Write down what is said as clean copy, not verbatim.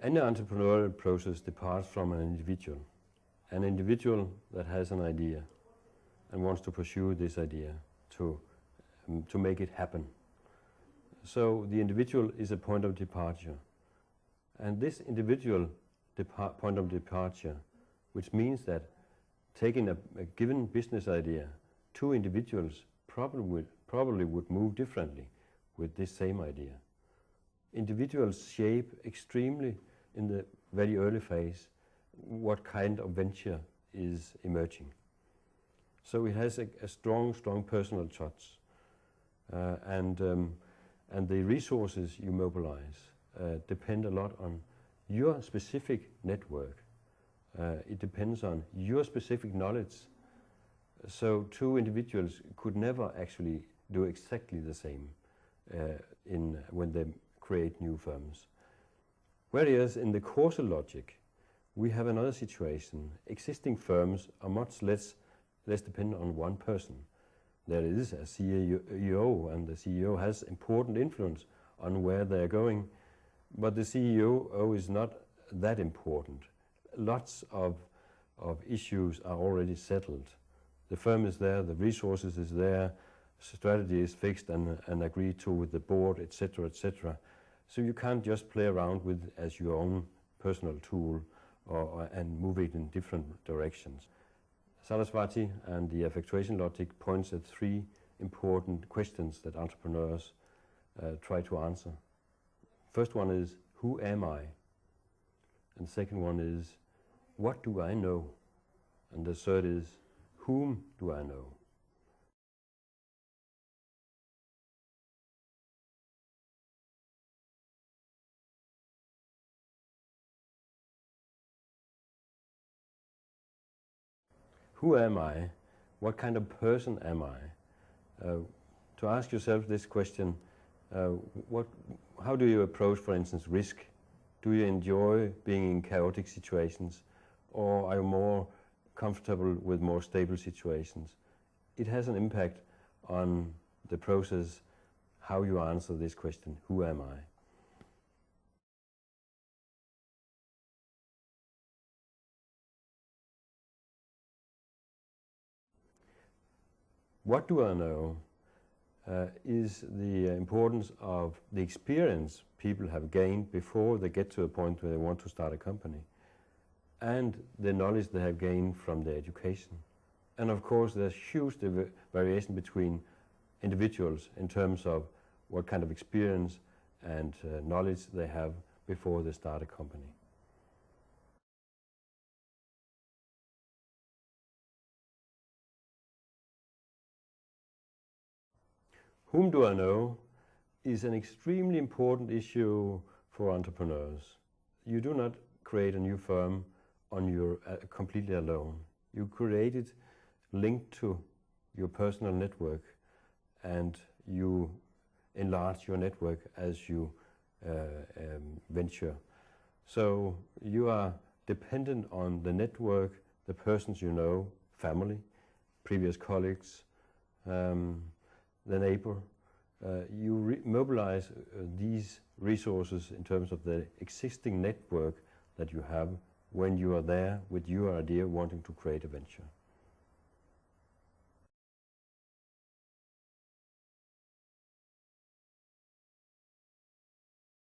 Any entrepreneurial process departs from an individual that has an idea and wants to pursue this idea to make it happen. So the individual is a point of departure. And this individual point of departure, which means that taking a given business idea, two individuals probably would move differently with this same idea. Individuals shape extremely in the very early phase what kind of venture is emerging. So it has a strong personal touch. And the resources you mobilize depend a lot on your specific network. It depends on your specific knowledge. So two individuals could never actually do exactly the same when they create new firms. Whereas in the causal logic, we have another situation. Existing firms are much less dependent on one person. There is a CEO, and the CEO has important influence on where they're going, but the CEO is not that important. Lots of issues are already settled. The firm is there, the resources is there, strategy is fixed and agreed to with the board, etc., etc. So you can't just play around with as your own personal tool and move it in different directions. Sarasvathy and the effectuation logic points at three important questions that entrepreneurs try to answer. First one is, who am I? And the second one is, what do I know? And the third is, whom do I know? Who am I? What kind of person am I? To ask yourself this question, how do you approach, for instance, risk? Do you enjoy being in chaotic situations, or are you more comfortable with more stable situations? It has an impact on the process, how you answer this question, who am I? What do I know is the importance of the experience people have gained before they get to a point where they want to start a company, and the knowledge they have gained from their education. And of course there's huge variation between individuals in terms of what kind of experience and knowledge they have before they start a company. Whom do I know is an extremely important issue for entrepreneurs. You do not create a new firm on your completely alone. You create it linked to your personal network, and you enlarge your network as you venture. So you are dependent on the network, the persons you know, family, previous colleagues, the neighbor. You mobilize these resources in terms of the existing network that you have when you are there with your idea wanting to create a venture.